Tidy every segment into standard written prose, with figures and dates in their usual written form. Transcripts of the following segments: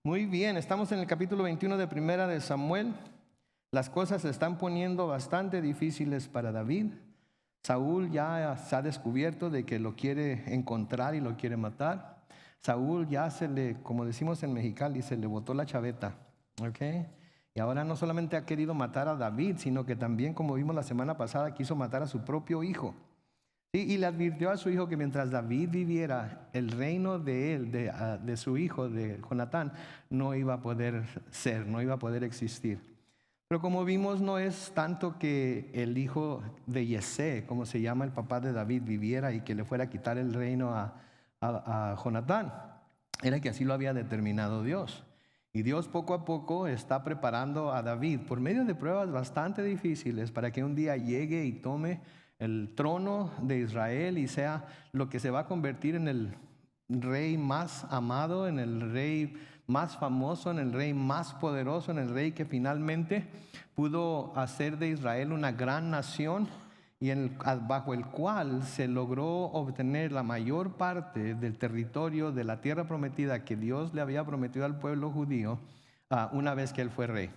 Muy bien, estamos en el capítulo 21 de Primera de Samuel. Las cosas se están poniendo bastante difíciles para David. Saúl ya se ha descubierto de que lo quiere encontrar y lo quiere matar. Saúl ya como decimos en Mexicali, se le botó la chaveta. ¿Ok? Y ahora no solamente ha querido matar a David, sino que también, como vimos la semana pasada, quiso matar a su propio hijo. Y le advirtió a su hijo que mientras David viviera, el reino de él, de su hijo, de Jonatán, no iba a poder ser, no iba a poder existir. Pero como vimos, no es tanto que el hijo de Yesé, como se llama el papá de David, viviera y que le fuera a quitar el reino a Jonatán. Era que así lo había determinado Dios. Y Dios poco a poco está preparando a David por medio de pruebas bastante difíciles para que un día llegue y tome el trono de Israel y sea lo que se va a convertir en el rey más amado, en el rey más famoso, en el rey más poderoso, en el rey que finalmente pudo hacer de Israel una gran nación y bajo el cual se logró obtener la mayor parte del territorio de la tierra prometida que Dios le había prometido al pueblo judío una vez que él fue rey.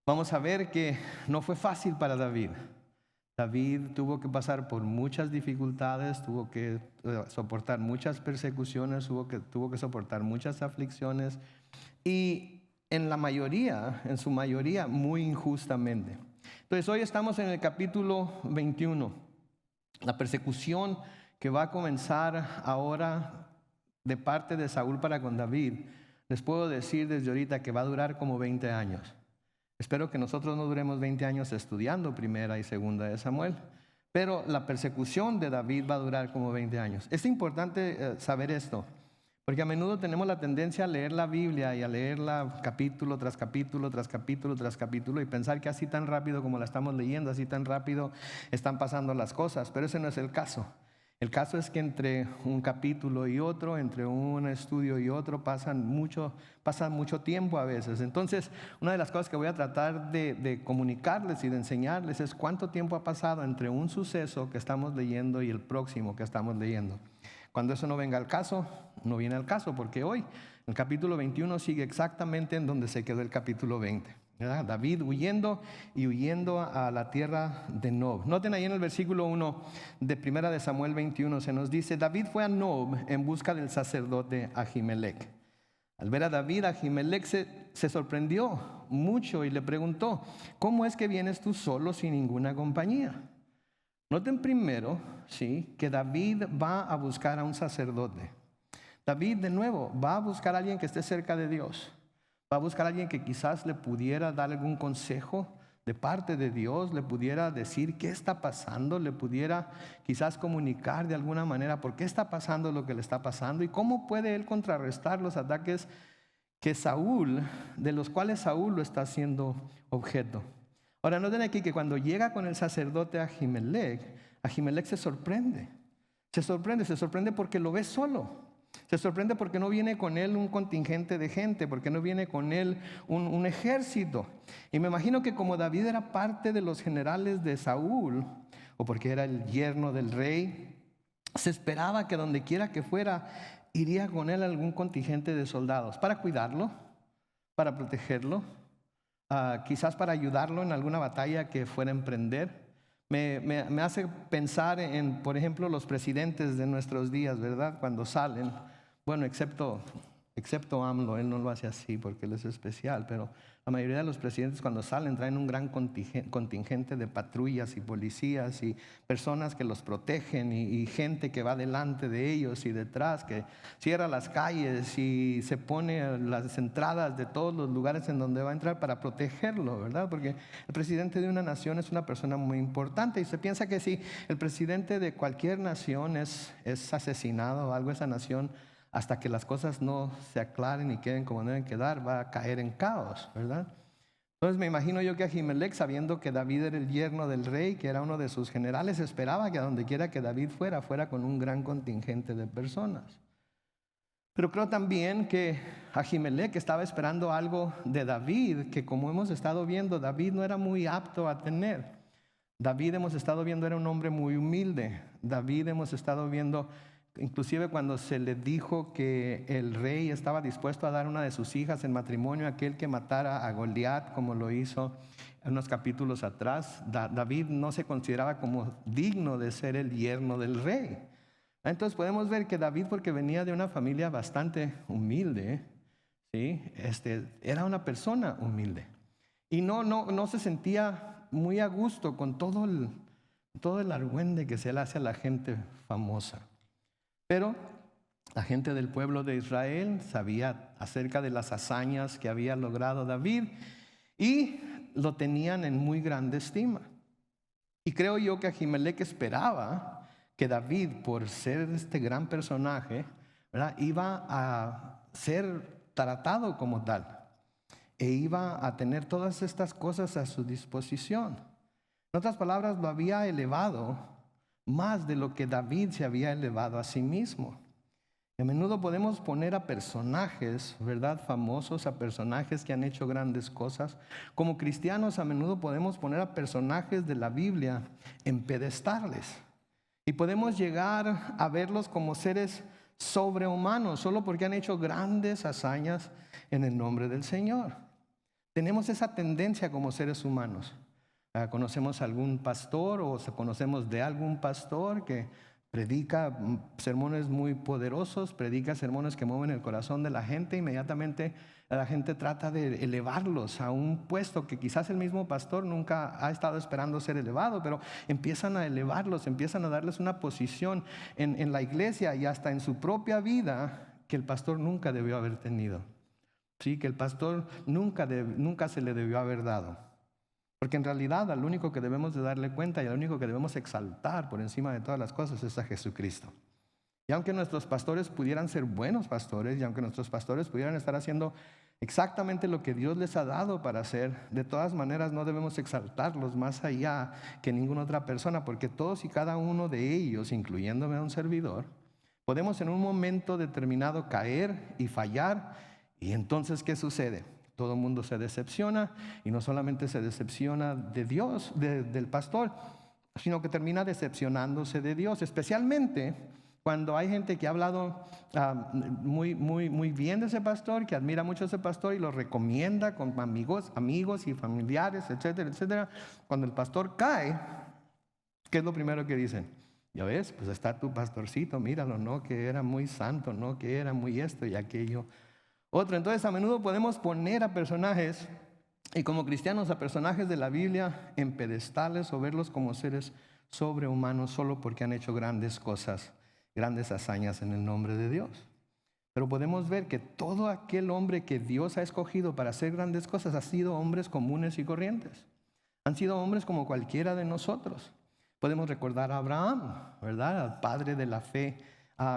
Vamos a ver que no fue fácil para David. David tuvo que pasar por muchas dificultades, tuvo que soportar muchas persecuciones, tuvo que soportar muchas aflicciones y en su mayoría, muy injustamente. Entonces hoy estamos en el capítulo 21, la persecución que va a comenzar ahora de parte de Saúl para con David. Les puedo decir desde ahorita que va a durar como 20 años. Espero que nosotros no duremos 20 años estudiando Primera y Segunda de Samuel, pero la persecución de David va a durar como 20 años. Es importante saber esto, porque a menudo tenemos la tendencia a leer la Biblia y a leerla capítulo tras capítulo, tras capítulo, tras capítulo y pensar que así tan rápido como la estamos leyendo, así tan rápido están pasando las cosas, pero ese no es el caso. El caso es que entre un capítulo y otro, entre un estudio y otro, pasa mucho tiempo a veces. Entonces, una de las cosas que voy a tratar de comunicarles y de enseñarles es cuánto tiempo ha pasado entre un suceso que estamos leyendo y el próximo que estamos leyendo. Cuando eso no venga al caso, no viene al caso, porque hoy el capítulo 21 sigue exactamente en donde se quedó el capítulo 20. ¿Verdad? David huyendo a la tierra de Nob. Noten ahí en el versículo 1 de Primera de Samuel 21 se nos dice: David fue a Nob en busca del sacerdote Ahimelech. Al ver a David, Ahimelech se sorprendió mucho y le preguntó: ¿cómo es que vienes tú solo sin ninguna compañía? Noten primero, sí, que David va a buscar a un sacerdote. David de nuevo va a buscar a alguien que esté cerca de Dios. Va a buscar a alguien que quizás le pudiera dar algún consejo de parte de Dios, le pudiera decir qué está pasando, le pudiera quizás comunicar de alguna manera por qué está pasando lo que le está pasando y cómo puede él contrarrestar los ataques de los cuales Saúl lo está haciendo objeto. Ahora noten aquí que cuando llega con el sacerdote Ahimelech se sorprende. Se sorprende porque lo ve solo. Se sorprende porque no viene con él un contingente de gente, porque no viene con él un ejército. Y me imagino que como David era parte de los generales de Saúl, o porque era el yerno del rey, se esperaba que donde quiera que fuera, iría con él algún contingente de soldados para cuidarlo, para protegerlo, quizás para ayudarlo en alguna batalla que fuera a emprender. Me hace pensar en, por ejemplo, los presidentes de nuestros días, ¿verdad? Cuando salen, bueno, excepto AMLO, él no lo hace así porque él es especial, pero la mayoría de los presidentes cuando salen traen un gran contingente de patrullas y policías y personas que los protegen y gente que va delante de ellos y detrás, que cierra las calles y se pone a las entradas de todos los lugares en donde va a entrar para protegerlo, ¿verdad? Porque el presidente de una nación es una persona muy importante y se piensa que si el presidente de cualquier nación es asesinado o algo, esa nación, hasta que las cosas no se aclaren y queden como deben quedar, va a caer en caos, ¿verdad? Entonces me imagino yo que Ahimelech, sabiendo que David era el yerno del rey, que era uno de sus generales, esperaba que a donde quiera que David fuera con un gran contingente de personas. Pero creo también que Ahimelech estaba esperando algo de David, que como hemos estado viendo, David no era muy apto a tener. David, hemos estado viendo, era un hombre muy humilde. David, hemos estado viendo Inclusive cuando se le dijo que el rey estaba dispuesto a dar una de sus hijas en matrimonio a aquel que matara a Goliat, como lo hizo unos capítulos atrás, David no se consideraba como digno de ser el yerno del rey. Entonces podemos ver que David, porque venía de una familia bastante humilde, ¿sí? Era una persona humilde. Y no se sentía muy a gusto con todo el argüende que se le hace a la gente famosa. Pero la gente del pueblo de Israel sabía acerca de las hazañas que había logrado David y lo tenían en muy grande estima. Y creo yo que Ahimelech esperaba que David, por ser este gran personaje, ¿verdad?, iba a ser tratado como tal e iba a tener todas estas cosas a su disposición. En otras palabras, lo había elevado más de lo que David se había elevado a sí mismo. A menudo podemos poner a personajes, ¿verdad?, famosos, a personajes que han hecho grandes cosas. Como cristianos, a menudo podemos poner a personajes de la Biblia en pedestales. Y podemos llegar a verlos como seres sobrehumanos, solo porque han hecho grandes hazañas en el nombre del Señor. Tenemos esa tendencia como seres humanos. Conocemos algún pastor o conocemos de algún pastor que predica sermones muy poderosos, predica sermones que mueven el corazón de la gente. Inmediatamente la gente trata de elevarlos a un puesto que quizás el mismo pastor nunca ha estado esperando ser elevado, pero empiezan a elevarlos, empiezan a darles una posición en la iglesia y hasta en su propia vida que el pastor nunca debió haber tenido. Sí, que el pastor nunca se le debió haber dado. Porque en realidad al único que debemos de darle cuenta y al único que debemos exaltar por encima de todas las cosas es a Jesucristo. Y aunque nuestros pastores pudieran ser buenos pastores y aunque nuestros pastores pudieran estar haciendo exactamente lo que Dios les ha dado para hacer, de todas maneras no debemos exaltarlos más allá que ninguna otra persona, porque todos y cada uno de ellos, incluyéndome a un servidor, podemos en un momento determinado caer y fallar. Y entonces, ¿qué sucede? Todo el mundo se decepciona, y no solamente se decepciona de Dios, del pastor, sino que termina decepcionándose de Dios, especialmente cuando hay gente que ha hablado muy bien de ese pastor, que admira mucho a ese pastor y lo recomienda con amigos y familiares, etcétera, etcétera. Cuando el pastor cae, ¿qué es lo primero que dicen? Ya ves, pues está tu pastorcito, míralo, ¿no? Que era muy santo, ¿no? Que era muy esto y aquello otro. Entonces a menudo podemos poner a personajes, y como cristianos a personajes de la Biblia, en pedestales o verlos como seres sobrehumanos solo porque han hecho grandes cosas, grandes hazañas en el nombre de Dios. Pero podemos ver que todo aquel hombre que Dios ha escogido para hacer grandes cosas ha sido hombres comunes y corrientes. Han sido hombres como cualquiera de nosotros. Podemos recordar a Abraham, ¿verdad?, al padre de la fe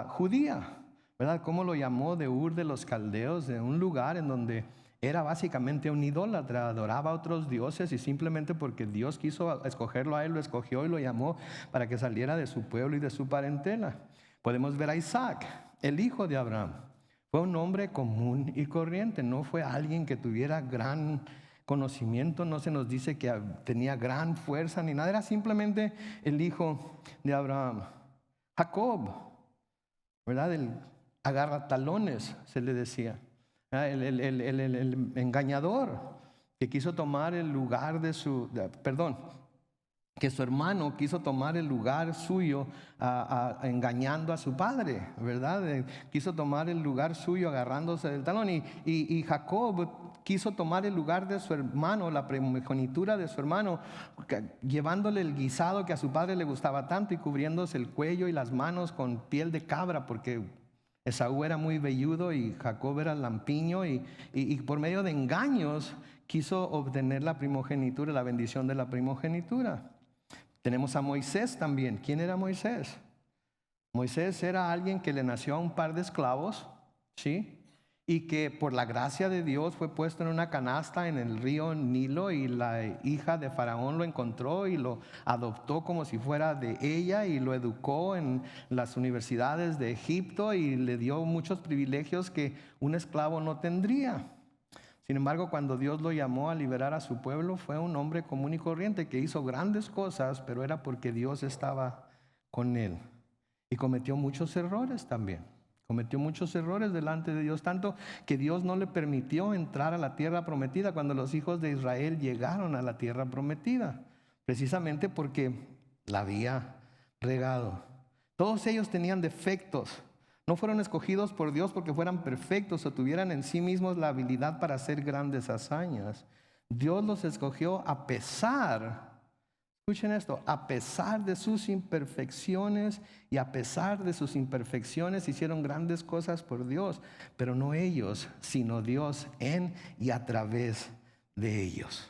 judía, ¿verdad? Cómo lo llamó de Ur de los Caldeos, de un lugar en donde era básicamente un idólatra, adoraba a otros dioses, y simplemente porque Dios quiso escogerlo a él, lo escogió y lo llamó para que saliera de su pueblo y de su parentela. Podemos ver a Isaac, el hijo de Abraham. Fue un hombre común y corriente, no fue alguien que tuviera gran conocimiento, no se nos dice que tenía gran fuerza ni nada, era simplemente el hijo de Abraham. Jacob, ¿verdad?, el agarratalones se le decía, el engañador que quiso tomar el lugar que su hermano quiso tomar el lugar suyo engañando a su padre, ¿verdad? Quiso tomar el lugar suyo agarrándose del talón, y Jacob quiso tomar el lugar de su hermano, la primogenitura de su hermano, llevándole el guisado que a su padre le gustaba tanto y cubriéndose el cuello y las manos con piel de cabra, porque Esaú era muy velludo y Jacob era lampiño, y por medio de engaños quiso obtener la primogenitura, la bendición de la primogenitura. Tenemos a Moisés también. ¿Quién era Moisés? Moisés era alguien que le nació a un par de esclavos, ¿sí?, y que por la gracia de Dios fue puesto en una canasta en el río Nilo, y la hija de Faraón lo encontró y lo adoptó como si fuera de ella, y lo educó en las universidades de Egipto y le dio muchos privilegios que un esclavo no tendría. Sin embargo, cuando Dios lo llamó a liberar a su pueblo, fue un hombre común y corriente que hizo grandes cosas, pero era porque Dios estaba con él. Y cometió muchos errores también. Cometió muchos errores delante de Dios, tanto que Dios no le permitió entrar a la tierra prometida cuando los hijos de Israel llegaron a la tierra prometida, precisamente porque la había regado. Todos ellos tenían defectos. No fueron escogidos por Dios porque fueran perfectos o tuvieran en sí mismos la habilidad para hacer grandes hazañas. Dios los escogió a pesar, escuchen esto, a pesar de sus imperfecciones, y a pesar de sus imperfecciones hicieron grandes cosas por Dios, pero no ellos, sino Dios en y a través de ellos.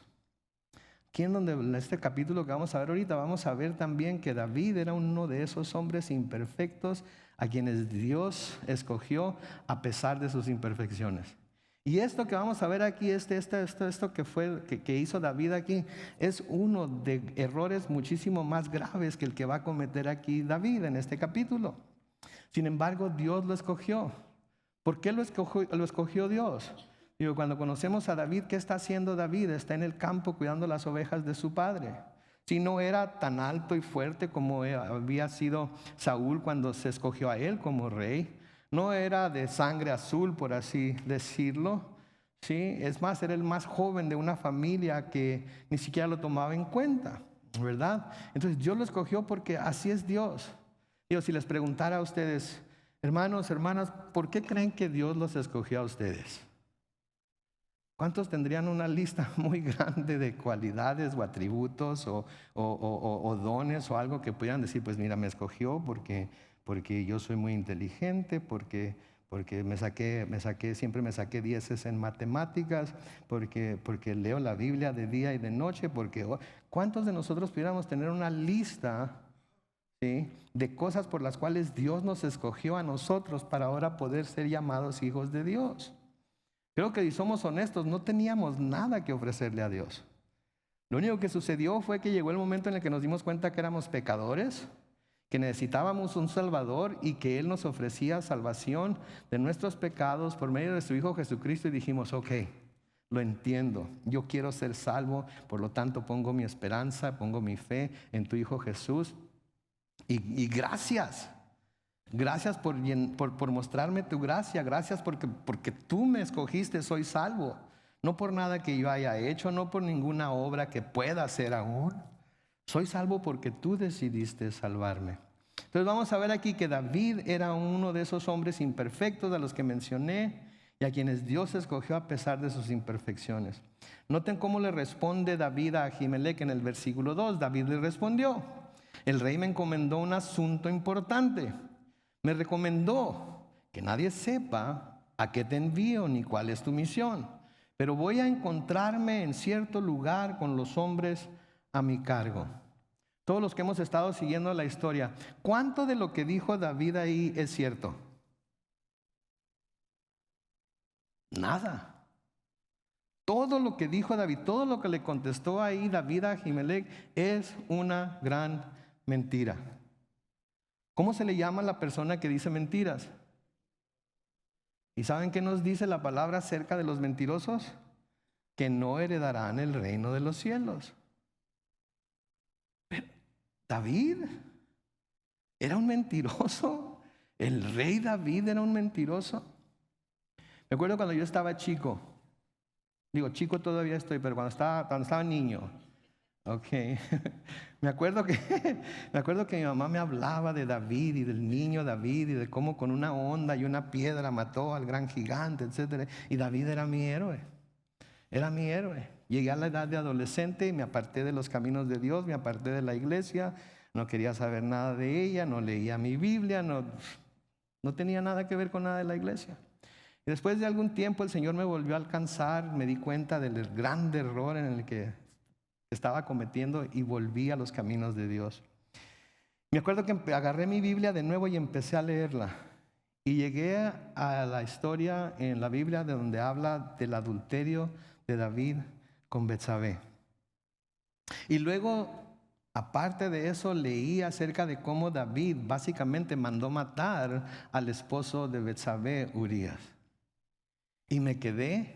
Aquí en este capítulo que vamos a ver ahorita, vamos a ver también que David era uno de esos hombres imperfectos a quienes Dios escogió a pesar de sus imperfecciones. Y esto que vamos a ver aquí, esto que hizo David aquí, es uno de errores muchísimo más graves que el que va a cometer aquí David en este capítulo. Sin embargo, Dios lo escogió. ¿Por qué lo escogió Dios? Digo, cuando conocemos a David, ¿qué está haciendo David? Está en el campo cuidando las ovejas de su padre. Si no era tan alto y fuerte como había sido Saúl cuando se escogió a él como rey, no era de sangre azul, por así decirlo, ¿sí? Es más, era el más joven de una familia que ni siquiera lo tomaba en cuenta, ¿verdad? Entonces Dios lo escogió porque así es Dios. Digo, si les preguntara a ustedes, hermanos, hermanas, ¿por qué creen que Dios los escogió a ustedes? ¿Cuántos tendrían una lista muy grande de cualidades o atributos o dones o algo que pudieran decir, pues mira, me escogió porque yo soy muy inteligente, porque siempre me saqué 10 en matemáticas, porque leo la Biblia de día y de noche, ¿cuántos de nosotros pudiéramos tener una lista, ¿sí?, de cosas por las cuales Dios nos escogió a nosotros para ahora poder ser llamados hijos de Dios? Creo que si somos honestos, no teníamos nada que ofrecerle a Dios. Lo único que sucedió fue que llegó el momento en el que nos dimos cuenta que éramos pecadores, que necesitábamos un Salvador y que Él nos ofrecía salvación de nuestros pecados por medio de su Hijo Jesucristo, y dijimos, ok, lo entiendo, yo quiero ser salvo, por lo tanto pongo mi esperanza, pongo mi fe en tu Hijo Jesús, y gracias. Gracias por mostrarme tu gracia. Gracias porque tú me escogiste, soy salvo. No por nada que yo haya hecho, no por ninguna obra que pueda hacer aún. Soy salvo porque tú decidiste salvarme. Entonces vamos a ver aquí que David era uno de esos hombres imperfectos de los que mencioné y a quienes Dios escogió a pesar de sus imperfecciones. Noten cómo le responde David a Ahimelech en el versículo 2. David le respondió: el rey me encomendó un asunto importante. Me recomendó que nadie sepa a qué te envío ni cuál es tu misión, pero voy a encontrarme en cierto lugar con los hombres a mi cargo. Todos los que hemos estado siguiendo la historia, ¿cuánto de lo que dijo David ahí es cierto? Nada. Todo lo que dijo David, todo lo que le contestó ahí David a Ahimelech es una gran mentira. ¿Cómo se le llama a la persona que dice mentiras? ¿Y saben qué nos dice la palabra acerca de los mentirosos? Que no heredarán el reino de los cielos. Pero David era un mentiroso. El rey David era un mentiroso. Me acuerdo cuando yo estaba chico. Digo, chico todavía estoy, pero cuando estaba niño. Ok. Me acuerdo que mi mamá me hablaba de David y del niño David y de cómo con una honda y una piedra mató al gran gigante, etc. Y David era mi héroe. Era mi héroe. Llegué a la edad de adolescente y me aparté de los caminos de Dios, me aparté de la iglesia, no quería saber nada de ella, no leía mi Biblia, no tenía nada que ver con nada de la iglesia. Y después de algún tiempo el Señor me volvió a alcanzar, me di cuenta del gran error en el que estaba cometiendo y volví a los caminos de Dios. Me acuerdo que agarré mi Biblia de nuevo y empecé a leerla. Y llegué a la historia en la Biblia de donde habla del adulterio de David con Betsabé. Y luego, aparte de eso, leí acerca de cómo David básicamente mandó matar al esposo de Betsabé, Urías. Y me quedé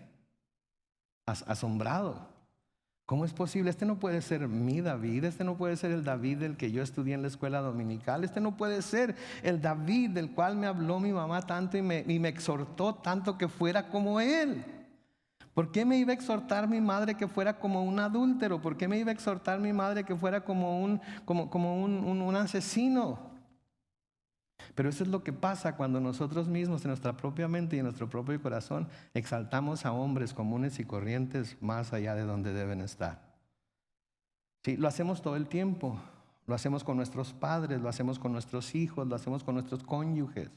asombrado. ¿Cómo es posible? Este no puede ser mi David, este no puede ser el David del que yo estudié en la escuela dominical, este no puede ser el David del cual me habló mi mamá tanto y me exhortó tanto que fuera como él. ¿Por qué me iba a exhortar mi madre que fuera como un adúltero? ¿Por qué me iba a exhortar mi madre que fuera como un asesino? Pero eso es lo que pasa cuando nosotros mismos en nuestra propia mente y en nuestro propio corazón exaltamos a hombres comunes y corrientes más allá de donde deben estar. Sí, lo hacemos todo el tiempo. Lo hacemos con nuestros padres, lo hacemos con nuestros hijos, lo hacemos con nuestros cónyuges.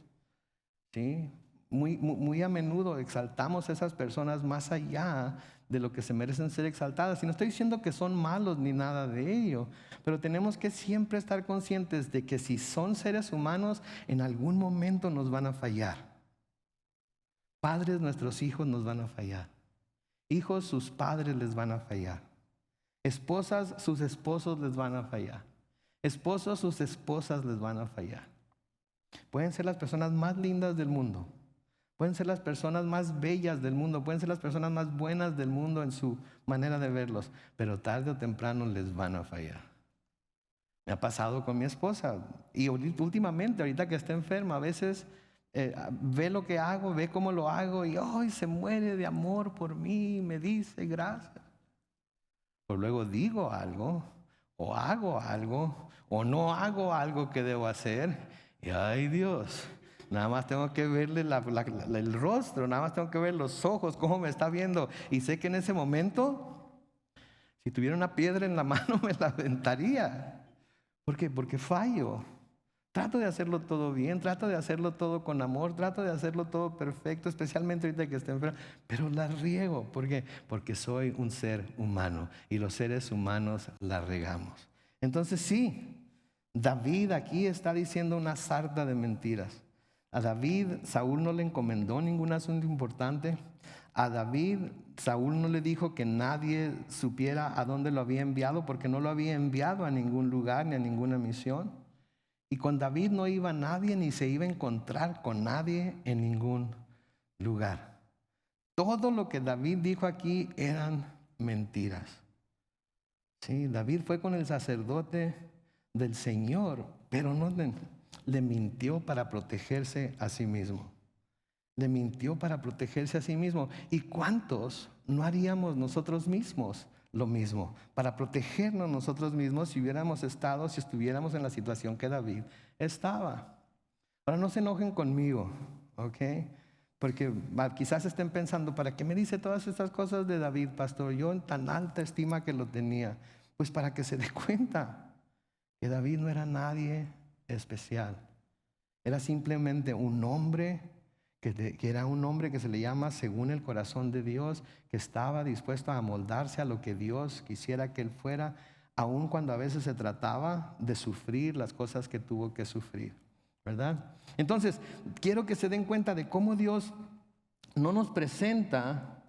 ¿Sí? Muy a menudo exaltamos a esas personas más allá de lo que se merecen ser exaltadas. Y no estoy diciendo que son malos ni nada de ello, pero tenemos que siempre estar conscientes de que si son seres humanos, en algún momento nos van a fallar. Padres, nuestros hijos nos van a fallar. Hijos, sus padres les van a fallar. Esposas, sus esposos les van a fallar. Esposos, sus esposas les van a fallar. Pueden ser las personas más lindas del mundo. Pueden ser las personas más bellas del mundo. Pueden ser las personas más buenas del mundo en su manera de verlos. Pero tarde o temprano les van a fallar. Me ha pasado con mi esposa. Y últimamente, ahorita que está enferma, a veces ve lo que hago, ve cómo lo hago. Y hoy se muere de amor por mí. Me dice gracias. Pero luego digo algo, o hago algo, o no hago algo que debo hacer. Y ay Dios, nada más tengo que verle el rostro, nada más tengo que ver los ojos, cómo me está viendo. Y sé que en ese momento, si tuviera una piedra en la mano, me la aventaría. ¿Por qué? Porque fallo. Trato de hacerlo todo bien, trato de hacerlo todo con amor, trato de hacerlo todo perfecto, especialmente ahorita que estoy enfermo, pero la riego. ¿Por qué? Porque soy un ser humano y los seres humanos la regamos. Entonces sí, David aquí está diciendo una sarta de mentiras. A David, Saúl no le encomendó ningún asunto importante. A David, Saúl no le dijo que nadie supiera a dónde lo había enviado, porque no lo había enviado a ningún lugar ni a ninguna misión. Y con David no iba nadie ni se iba a encontrar con nadie en ningún lugar. Todo lo que David dijo aquí eran mentiras. Sí, David fue con el sacerdote del Señor, pero no le mintió para protegerse a sí mismo. Le mintió para protegerse a sí mismo. ¿Y cuántos no haríamos nosotros mismos lo mismo? Para protegernos nosotros mismos si estuviéramos en la situación que David estaba. Ahora no se enojen conmigo, ¿ok? Porque quizás estén pensando, ¿para qué me dice todas estas cosas de David, pastor? Yo en tan alta estima que lo tenía. Pues para que se dé cuenta que David no era nadie especial. Era simplemente un hombre que era un hombre que se le llama según el corazón de Dios, que estaba dispuesto a amoldarse a lo que Dios quisiera que él fuera, aun cuando a veces se trataba de sufrir las cosas que tuvo que sufrir, ¿verdad? Entonces, quiero que se den cuenta de cómo Dios no nos presenta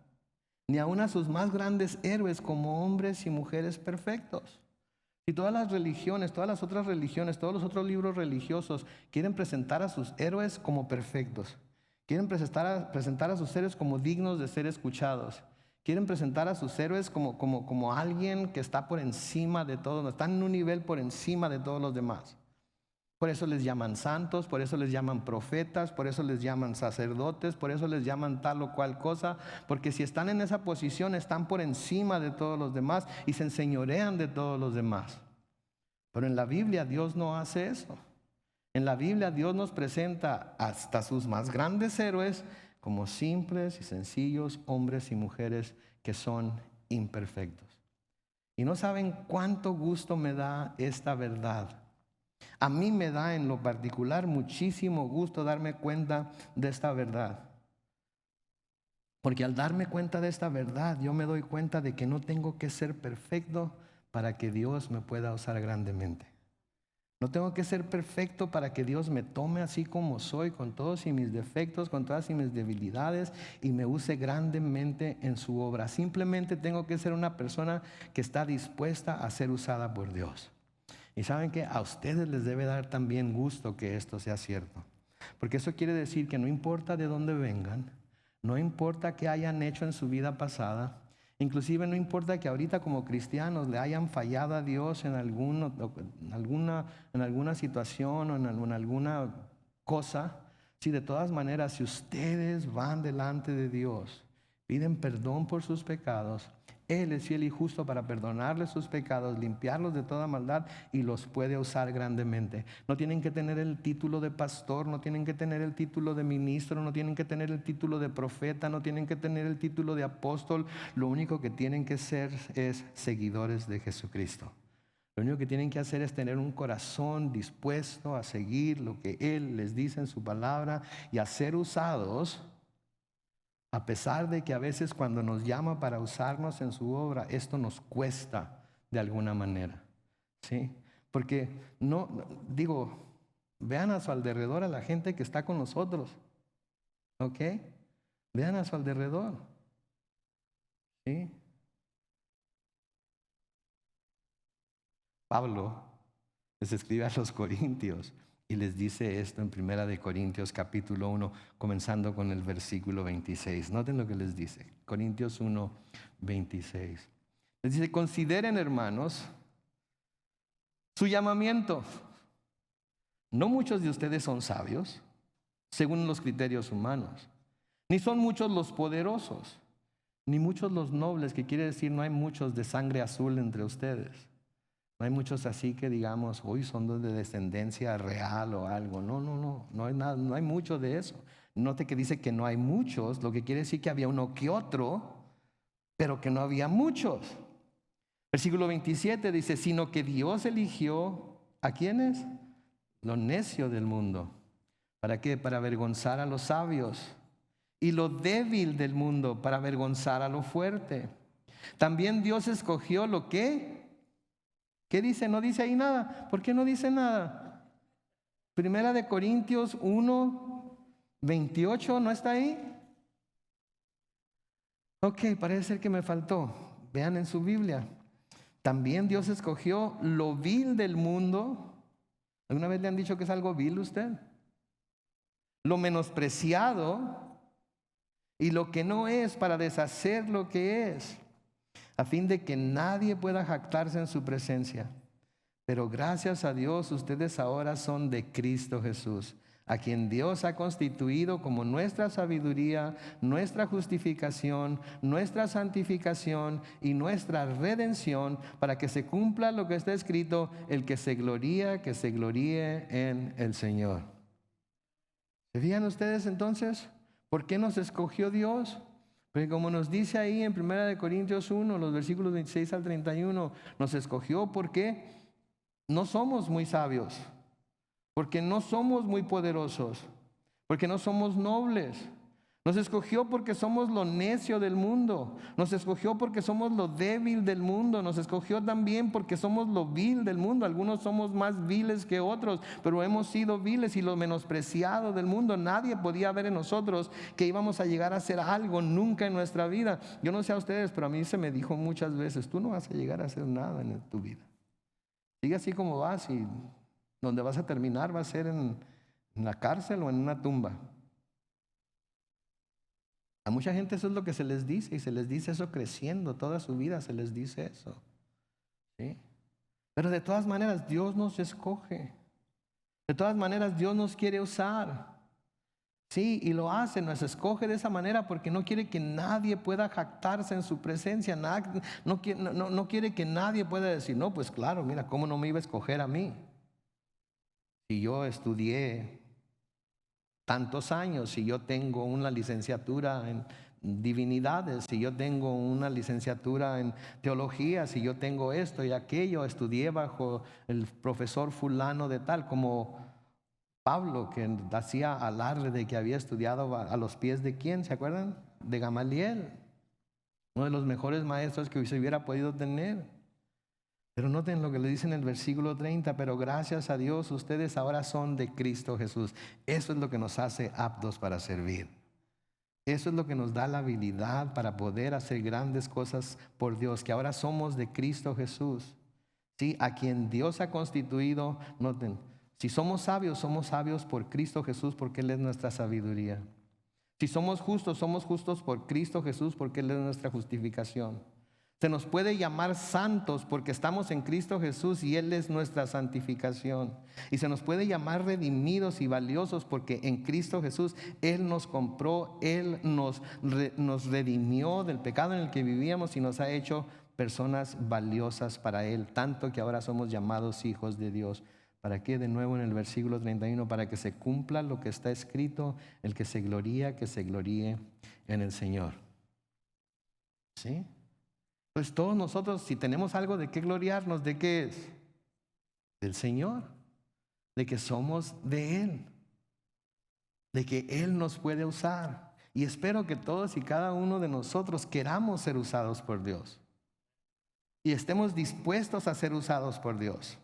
ni aun a sus más grandes héroes como hombres y mujeres perfectos. Y todas las religiones, todas las otras religiones, todos los otros libros religiosos quieren presentar a sus héroes como perfectos. Quieren presentar a sus héroes como dignos de ser escuchados. Quieren presentar a sus héroes como alguien que está por encima de todos, están en un nivel por encima de todos los demás. Por eso les llaman santos, por eso les llaman profetas, por eso les llaman sacerdotes, por eso les llaman tal o cual cosa, porque si están en esa posición están por encima de todos los demás y se enseñorean de todos los demás. Pero en la Biblia Dios no hace eso. En la Biblia Dios nos presenta hasta sus más grandes héroes como simples y sencillos hombres y mujeres que son imperfectos. Y no saben cuánto gusto me da esta verdad. A mí me da en lo particular muchísimo gusto darme cuenta de esta verdad. Porque al darme cuenta de esta verdad, yo me doy cuenta de que no tengo que ser perfecto para que Dios me pueda usar grandemente. No tengo que ser perfecto para que Dios me tome así como soy, con todos y mis defectos, con todas y mis debilidades, y me use grandemente en su obra. Simplemente tengo que ser una persona que está dispuesta a ser usada por Dios. Y saben que a ustedes les debe dar también gusto que esto sea cierto. Porque eso quiere decir que no importa de dónde vengan, no importa qué hayan hecho en su vida pasada, Inclusive no importa que ahorita como cristianos le hayan fallado a Dios en alguna situación o en alguna cosa. Si de todas maneras, si ustedes van delante de Dios, piden perdón por sus pecados, Él es fiel y justo para perdonarles sus pecados, limpiarlos de toda maldad y los puede usar grandemente. No tienen que tener el título de pastor, no tienen que tener el título de ministro, no tienen que tener el título de profeta, no tienen que tener el título de apóstol. Lo único que tienen que ser es seguidores de Jesucristo. Lo único que tienen que hacer es tener un corazón dispuesto a seguir lo que Él les dice en su palabra y a ser usados. A pesar de que a veces cuando nos llama para usarnos en su obra, esto nos cuesta de alguna manera, ¿sí? Porque vean a su alrededor a la gente que está con nosotros, ¿ok? Vean a su alrededor, ¿sí? Pablo les escribe a los corintios y les dice esto en 1 Corintios capítulo 1, comenzando con el versículo 26. Noten lo que les dice, Corintios 1, 26. Les dice, consideren, hermanos, su llamamiento. No muchos de ustedes son sabios, según los criterios humanos, ni son muchos los poderosos, ni muchos los nobles, que quiere decir no hay muchos de sangre azul entre ustedes. No hay muchos así que digamos, hoy son de descendencia real o algo. No hay nada, no hay mucho de eso. Note que dice que no hay muchos, lo que quiere decir que había uno que otro, pero que no había muchos. Versículo 27 dice, sino que Dios eligió, ¿a quiénes? Lo necio del mundo. ¿Para qué? Para avergonzar a los sabios. Y lo débil del mundo, para avergonzar a lo fuerte. También Dios escogió lo que... ¿Qué dice? No dice ahí nada. ¿Por qué no dice nada? 1 Corintios 1, 28, ¿no está ahí? Ok, parece ser que me faltó. Vean en su Biblia. También Dios escogió lo vil del mundo. ¿Alguna vez le han dicho que es algo vil usted? Lo menospreciado y lo que no es, para deshacer lo que es, a fin de que nadie pueda jactarse en su presencia. Pero gracias a Dios, ustedes ahora son de Cristo Jesús, a quien Dios ha constituido como nuestra sabiduría, nuestra justificación, nuestra santificación y nuestra redención, para que se cumpla lo que está escrito, el que se gloríe en el Señor. ¿Se fijan ustedes entonces? ¿Por qué nos escogió Dios? Porque como nos dice ahí en 1 Corintios 1, los versículos 26 al 31, nos escogió porque no somos muy sabios, porque no somos muy poderosos, porque no somos nobles. Nos escogió porque somos lo necio del mundo. Nos escogió porque somos lo débil del mundo. Nos escogió también porque somos lo vil del mundo. Algunos somos más viles que otros, pero hemos sido viles y lo menospreciado del mundo. Nadie podía ver en nosotros que íbamos a llegar a hacer algo nunca en nuestra vida. Yo no sé a ustedes, pero a mí se me dijo muchas veces, tú no vas a llegar a hacer nada en tu vida. Sigue así como vas y donde vas a terminar va a ser en la cárcel o en una tumba. A mucha gente eso es lo que se les dice, y se les dice eso creciendo, toda su vida se les dice eso, ¿sí? Pero de todas maneras Dios nos escoge, de todas maneras Dios nos quiere usar, sí, y lo hace, nos escoge de esa manera porque no quiere que nadie pueda jactarse en su presencia, no quiere que nadie pueda decir, no, pues claro, mira, ¿cómo no me iba a escoger a mí? Si yo estudié tantos años, si yo tengo una licenciatura en divinidades, si yo tengo una licenciatura en teología, si yo tengo esto y aquello, estudié bajo el profesor fulano de tal, como Pablo, que hacía alarde de que había estudiado a los pies de ¿quién? ¿Se acuerdan? De Gamaliel, uno de los mejores maestros que se hubiera podido tener. Pero noten lo que le dice en el versículo 30, pero gracias a Dios ustedes ahora son de Cristo Jesús. Eso es lo que nos hace aptos para servir. Eso es lo que nos da la habilidad para poder hacer grandes cosas por Dios, que ahora somos de Cristo Jesús, ¿sí? A quien Dios ha constituido. Noten, si somos sabios por Cristo Jesús, porque Él es nuestra sabiduría. Si somos justos por Cristo Jesús, porque Él es nuestra justificación. Se nos puede llamar santos porque estamos en Cristo Jesús y Él es nuestra santificación. Y se nos puede llamar redimidos y valiosos porque en Cristo Jesús Él nos compró, Él nos redimió del pecado en el que vivíamos y nos ha hecho personas valiosas para Él, tanto que ahora somos llamados hijos de Dios. ¿Para qué? De nuevo en el versículo 31, para que se cumpla lo que está escrito, el que se gloríe en el Señor. ¿Sí? Pues todos nosotros, si tenemos algo de qué gloriarnos, ¿de qué es? Del Señor, de que somos de Él, de que Él nos puede usar. Y espero que todos y cada uno de nosotros queramos ser usados por Dios y estemos dispuestos a ser usados por Dios.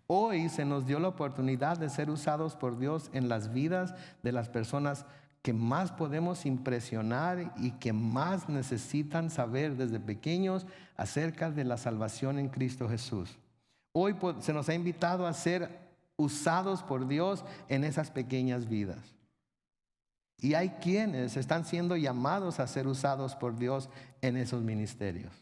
Hoy se nos dio la oportunidad de ser usados por Dios en las vidas de las personas que más podemos impresionar y que más necesitan saber desde pequeños acerca de la salvación en Cristo Jesús. Hoy se nos ha invitado a ser usados por Dios en esas pequeñas vidas. Y hay quienes están siendo llamados a ser usados por Dios en esos ministerios.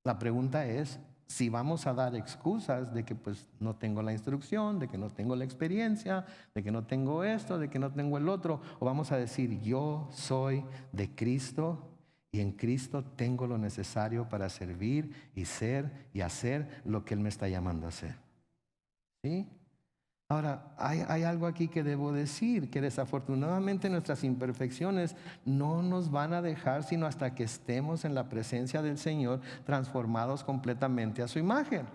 La pregunta es si vamos a dar excusas de que pues no tengo la instrucción, de que no tengo la experiencia, de que no tengo esto, de que no tengo el otro, o vamos a decir yo soy de Cristo y en Cristo tengo lo necesario para servir y ser y hacer lo que Él me está llamando a hacer. ¿Sí? Ahora, hay algo aquí que debo decir, que desafortunadamente nuestras imperfecciones no nos van a dejar sino hasta que estemos en la presencia del Señor transformados completamente a su imagen.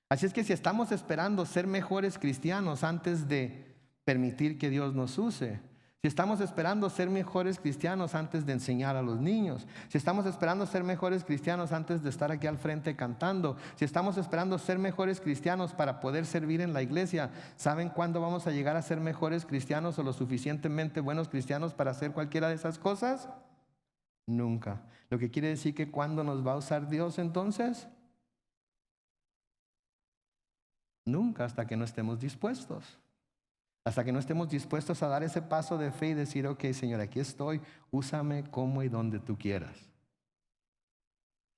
Así es que si estamos esperando ser mejores cristianos antes de permitir que Dios nos use, si estamos esperando ser mejores cristianos antes de enseñar a los niños, si estamos esperando ser mejores cristianos antes de estar aquí al frente cantando, si estamos esperando ser mejores cristianos para poder servir en la iglesia, ¿saben cuándo vamos a llegar a ser mejores cristianos o lo suficientemente buenos cristianos para hacer cualquiera de esas cosas? Nunca. Lo que quiere decir que ¿cuándo nos va a usar Dios entonces? Nunca, hasta que no estemos dispuestos. Hasta que no estemos dispuestos a dar ese paso de fe y decir, ok, Señor, aquí estoy, úsame como y donde tú quieras.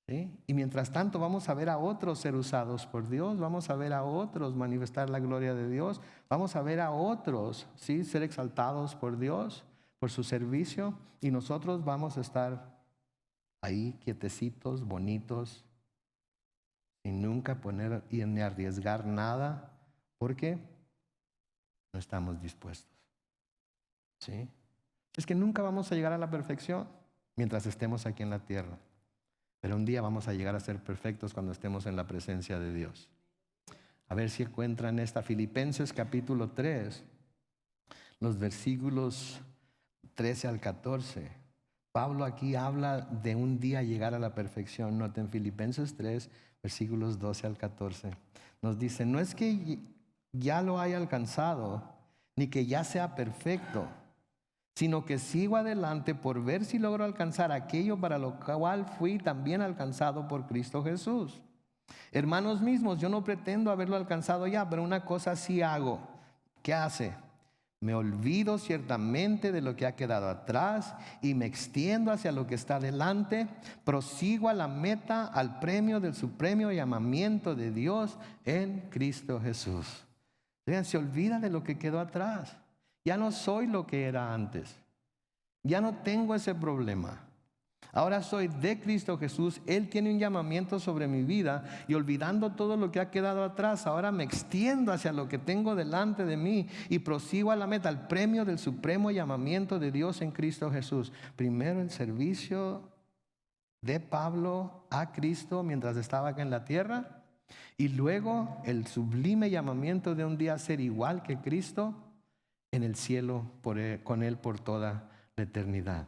¿Sí? Y mientras tanto vamos a ver a otros ser usados por Dios, vamos a ver a otros manifestar la gloria de Dios, vamos a ver a otros, ¿sí?, ser exaltados por Dios, por su servicio, y nosotros vamos a estar ahí quietecitos, bonitos, sin nunca poner y ni arriesgar nada. ¿Por qué? No estamos dispuestos. ¿Sí? Es que nunca vamos a llegar a la perfección mientras estemos aquí en la tierra. Pero un día vamos a llegar a ser perfectos cuando estemos en la presencia de Dios. A ver si encuentran esta Filipenses capítulo 3, los versículos 13 al 14. Pablo aquí habla de un día llegar a la perfección. Noten Filipenses 3, versículos 12 al 14. Nos dice, no es que ya lo haya alcanzado, ni que ya sea perfecto, sino que sigo adelante por ver si logro alcanzar aquello para lo cual fui también alcanzado por Cristo Jesús. Hermanos mismos, yo no pretendo haberlo alcanzado ya, pero una cosa sí hago. ¿Qué hace? Me olvido ciertamente de lo que ha quedado atrás y me extiendo hacia lo que está delante. Prosigo a la meta, al premio del supremo llamamiento de Dios en Cristo Jesús. Vean, se olvida de lo que quedó atrás. Ya no soy lo que era antes. Ya no tengo ese problema. Ahora soy de Cristo Jesús. Él tiene un llamamiento sobre mi vida y olvidando todo lo que ha quedado atrás, ahora me extiendo hacia lo que tengo delante de mí y prosigo a la meta, al premio del supremo llamamiento de Dios en Cristo Jesús. Primero el servicio de Pablo a Cristo mientras estaba acá en la tierra. Y luego el sublime llamamiento de un día ser igual que Cristo en el cielo con Él por toda la eternidad.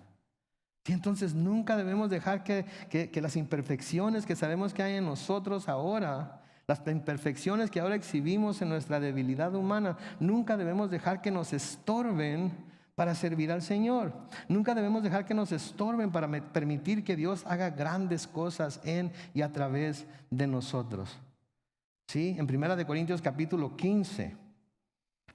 Y entonces nunca debemos dejar que las imperfecciones que sabemos que hay en nosotros ahora, las imperfecciones que ahora exhibimos en nuestra debilidad humana, nunca debemos dejar que nos estorben para servir al Señor. Nunca debemos dejar que nos estorben para permitir que Dios haga grandes cosas en y a través de nosotros. ¿Sí? En 1 Corintios capítulo 15,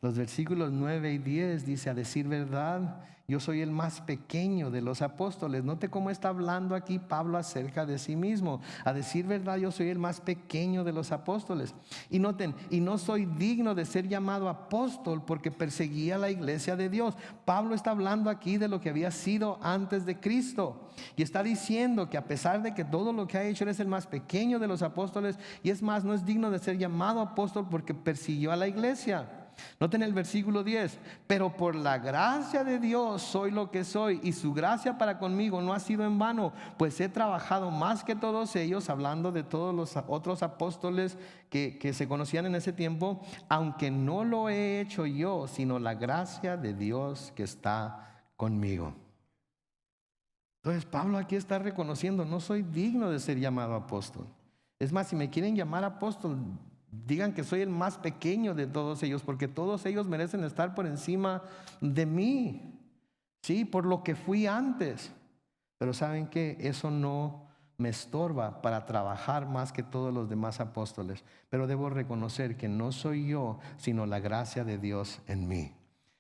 Los versículos 9 y 10 dice: a decir verdad, yo soy el más pequeño de los apóstoles. Note cómo está hablando aquí Pablo acerca de sí mismo. A decir verdad, yo soy el más pequeño de los apóstoles. Y noten, y no soy digno de ser llamado apóstol porque perseguía la iglesia de Dios. Pablo está hablando aquí de lo que había sido antes de Cristo. Y está diciendo que a pesar de que todo lo que ha hecho, él es el más pequeño de los apóstoles. Y es más, no es digno de ser llamado apóstol porque persiguió a la iglesia. Noten el versículo 10: pero por la gracia de Dios soy lo que soy, y su gracia para conmigo no ha sido en vano, pues he trabajado más que todos ellos, hablando de todos los otros apóstoles que se conocían en ese tiempo, aunque no lo he hecho yo, sino la gracia de Dios que está conmigo. Entonces Pablo aquí está reconociendo: no soy digno de ser llamado apóstol. Es más, si me quieren llamar apóstol, digan que soy el más pequeño de todos ellos, porque todos ellos merecen estar por encima de mí, sí, por lo que fui antes. Pero ¿saben qué? Eso no me estorba para trabajar más que todos los demás apóstoles. Pero debo reconocer que no soy yo, sino la gracia de Dios en mí.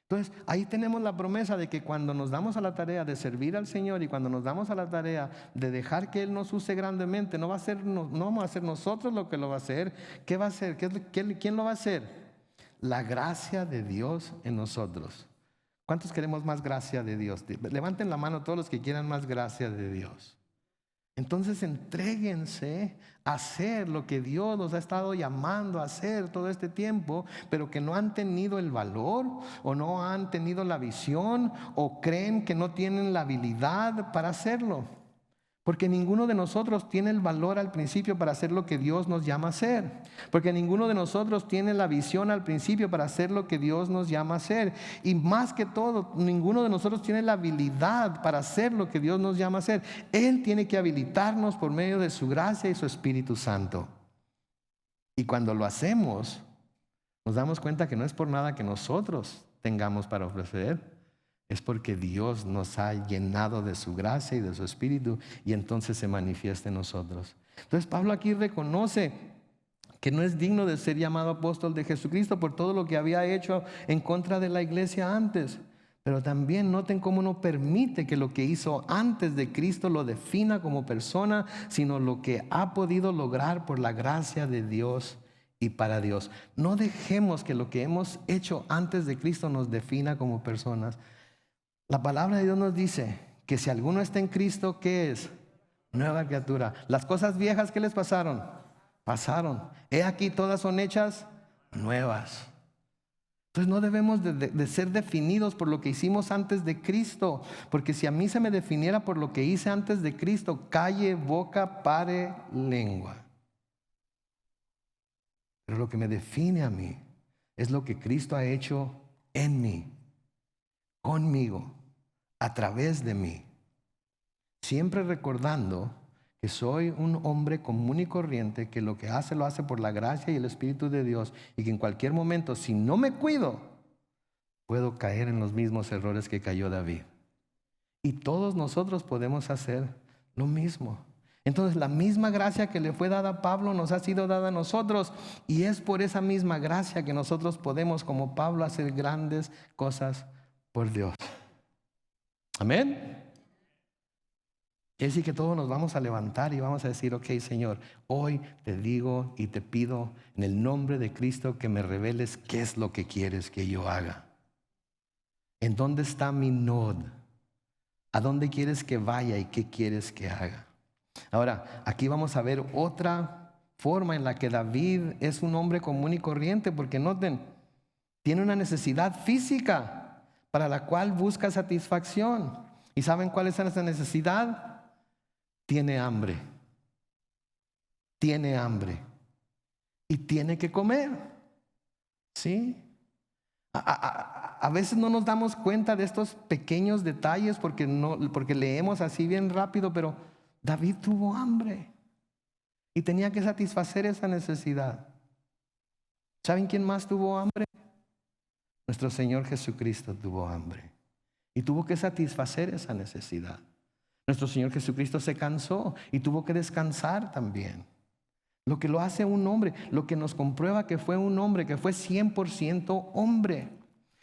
Entonces, ahí tenemos la promesa de que cuando nos damos a la tarea de servir al Señor y cuando nos damos a la tarea de dejar que Él nos use grandemente, no vamos a hacer nosotros lo que lo va a hacer. ¿Qué va a hacer? ¿Quién lo va a hacer? La gracia de Dios en nosotros. ¿Cuántos queremos más gracia de Dios? Levanten la mano todos los que quieran más gracia de Dios. Entonces entréguense a hacer lo que Dios los ha estado llamando a hacer todo este tiempo, pero que no han tenido el valor o no han tenido la visión o creen que no tienen la habilidad para hacerlo. Porque ninguno de nosotros tiene el valor al principio para hacer lo que Dios nos llama a hacer. Porque ninguno de nosotros tiene la visión al principio para hacer lo que Dios nos llama a hacer. Y más que todo, ninguno de nosotros tiene la habilidad para hacer lo que Dios nos llama a hacer. Él tiene que habilitarnos por medio de su gracia y su Espíritu Santo. Y cuando lo hacemos, nos damos cuenta que no es por nada que nosotros tengamos para ofrecer. Es porque Dios nos ha llenado de su gracia y de su Espíritu, y entonces se manifiesta en nosotros. Entonces Pablo aquí reconoce que no es digno de ser llamado apóstol de Jesucristo por todo lo que había hecho en contra de la iglesia antes. Pero también noten cómo no permite que lo que hizo antes de Cristo lo defina como persona, sino lo que ha podido lograr por la gracia de Dios y para Dios. No dejemos que lo que hemos hecho antes de Cristo nos defina como personas. La palabra de Dios nos dice que si alguno está en Cristo, ¿qué es? Nueva criatura. Las cosas viejas, ¿qué les pasaron? Pasaron. He aquí, todas son hechas nuevas. Entonces no debemos de ser definidos por lo que hicimos antes de Cristo, porque si a mí se me definiera por lo que hice antes de Cristo, calle, boca, pare, lengua. Pero lo que me define a mí es lo que Cristo ha hecho en mí, conmigo, a través de mí, siempre recordando que soy un hombre común y corriente, que lo que hace lo hace por la gracia y el Espíritu de Dios, y que en cualquier momento, si no me cuido, puedo caer en los mismos errores que cayó David. Y todos nosotros podemos hacer lo mismo. Entonces la misma gracia que le fue dada a Pablo nos ha sido dada a nosotros, y es por esa misma gracia que nosotros podemos, como Pablo, hacer grandes cosas por Dios. Amén. Es decir que todos nos vamos a levantar y vamos a decir: ok, Señor, hoy te digo y te pido en el nombre de Cristo que me reveles qué es lo que quieres que yo haga. ¿En dónde está mi nod? ¿A dónde quieres que vaya y qué quieres que haga? Ahora, aquí vamos a ver otra forma en la que David es un hombre común y corriente, porque noten, tiene una necesidad física para la cual busca satisfacción. ¿Y saben cuál es esa necesidad? Tiene hambre. Tiene hambre. Y tiene que comer. ¿Sí? A veces no nos damos cuenta de estos pequeños detalles porque leemos así bien rápido, pero David tuvo hambre y tenía que satisfacer esa necesidad. ¿Saben quién más tuvo hambre? Nuestro Señor Jesucristo tuvo hambre y tuvo que satisfacer esa necesidad. Nuestro Señor Jesucristo se cansó y tuvo que descansar también. Lo que lo hace un hombre, lo que nos comprueba que fue un hombre, que fue 100% hombre.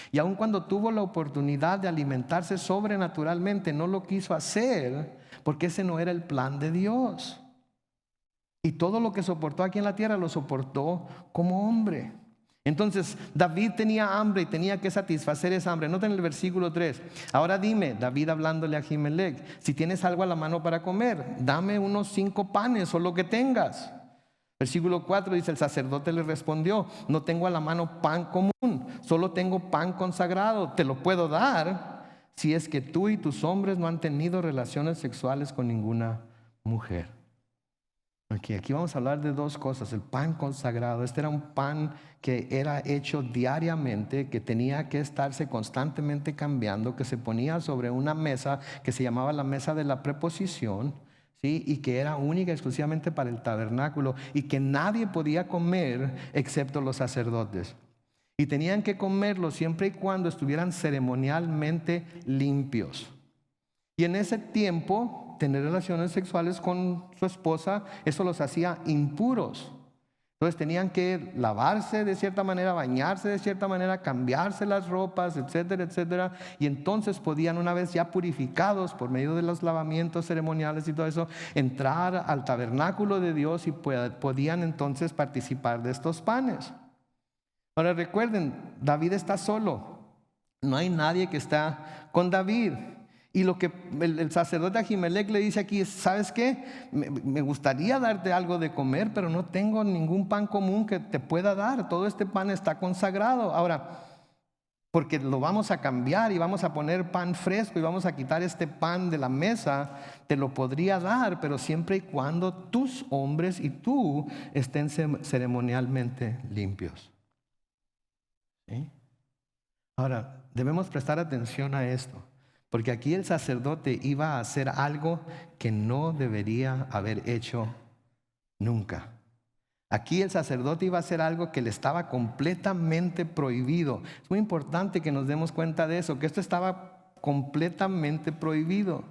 Y aun cuando tuvo la oportunidad de alimentarse sobrenaturalmente, no lo quiso hacer porque ese no era el plan de Dios. Y todo lo que soportó aquí en la tierra lo soportó como hombre. Entonces David tenía hambre y tenía que satisfacer esa hambre. Noten el versículo 3. Ahora dime, David hablándole a Ahimelech, si tienes algo a la mano para comer, dame unos 5 panes o lo que tengas. Versículo 4 dice, el sacerdote le respondió, no tengo a la mano pan común, solo tengo pan consagrado, te lo puedo dar si es que tú y tus hombres no han tenido relaciones sexuales con ninguna mujer. Aquí vamos a hablar de 2 cosas. El pan consagrado, este era un pan que era hecho diariamente, que tenía que estarse constantemente cambiando, que se ponía sobre una mesa que se llamaba la mesa de la preposición, ¿sí? Y que era única y exclusivamente para el tabernáculo y que nadie podía comer excepto los sacerdotes. Y tenían que comerlo siempre y cuando estuvieran ceremonialmente limpios. Y en ese tiempo, tener relaciones sexuales con su esposa, eso los hacía impuros. Entonces tenían que lavarse de cierta manera, bañarse de cierta manera, cambiarse las ropas, etcétera, etcétera. Y entonces podían, una vez ya purificados por medio de los lavamientos ceremoniales y todo eso, entrar al tabernáculo de Dios y podían entonces participar de estos panes. Ahora recuerden, David está solo. No hay nadie que está con David. Y lo que el sacerdote Ahimelech le dice aquí es, ¿sabes qué? Me gustaría darte algo de comer, pero no tengo ningún pan común que te pueda dar. Todo este pan está consagrado. Ahora, porque lo vamos a cambiar y vamos a poner pan fresco y vamos a quitar este pan de la mesa, te lo podría dar, pero siempre y cuando tus hombres y tú estén ceremonialmente limpios. ¿Sí? Ahora, debemos prestar atención a esto. Porque aquí el sacerdote iba a hacer algo que no debería haber hecho nunca. Aquí el sacerdote iba a hacer algo que le estaba completamente prohibido. Es muy importante que nos demos cuenta de eso, que esto estaba completamente prohibido.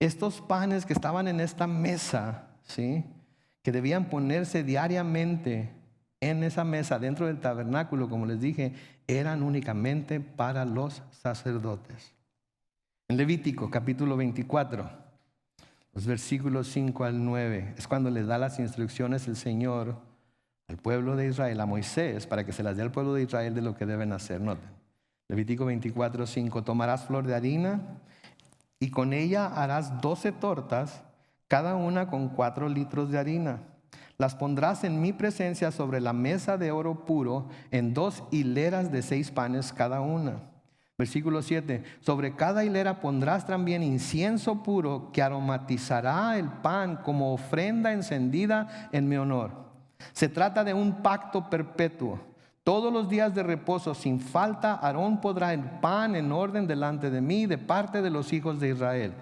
Estos panes que estaban en esta mesa, ¿sí?, que debían ponerse diariamente en esa mesa dentro del tabernáculo, como les dije, eran únicamente para los sacerdotes. En Levítico capítulo 24, los versículos 5 al 9, es cuando le da las instrucciones el Señor al pueblo de Israel, a Moisés, para que se las dé al pueblo de Israel de lo que deben hacer. Noten, Levítico 24, 5, tomarás flor de harina y con ella harás 12 tortas, cada una con 4 litros de harina. Las pondrás en mi presencia sobre la mesa de oro puro en 2 hileras de 6 panes cada una. Versículo 7, sobre cada hilera pondrás también incienso puro que aromatizará el pan como ofrenda encendida en mi honor. Se trata de un pacto perpetuo. Todos los días de reposo sin falta Aarón podrá el pan en orden delante de mí de parte de los hijos de Israel.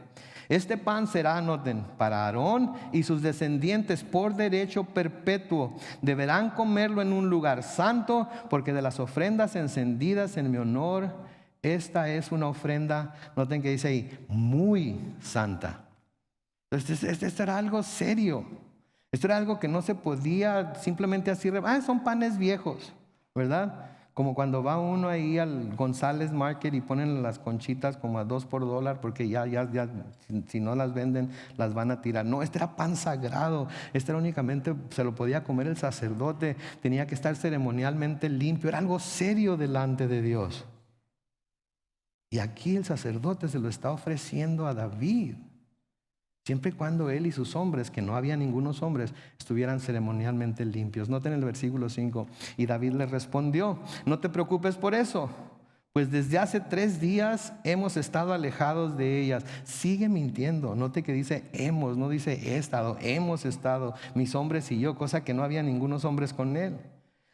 Este pan será, noten, para Aarón y sus descendientes por derecho perpetuo. Deberán comerlo en un lugar santo, porque de las ofrendas encendidas en mi honor, esta es una ofrenda, noten que dice ahí, muy santa. Entonces, esto era algo serio. Esto era algo que no se podía simplemente así, son panes viejos, ¿verdad? Como cuando va uno ahí al González Market y ponen las conchitas como a $2 por dólar, porque ya, si no las venden, las van a tirar. No, este era pan sagrado. Este era únicamente, se lo podía comer el sacerdote, tenía que estar ceremonialmente limpio. Era algo serio delante de Dios. Y aquí el sacerdote se lo está ofreciendo a David, siempre y cuando él y sus hombres, que no había ningunos hombres, estuvieran ceremonialmente limpios. Noten el versículo 5. Y David le respondió, no te preocupes por eso, pues desde hace 3 días hemos estado alejados de ellas. Sigue mintiendo. Note que dice hemos, no dice he estado, hemos estado, mis hombres y yo, cosa que no había ningunos hombres con él.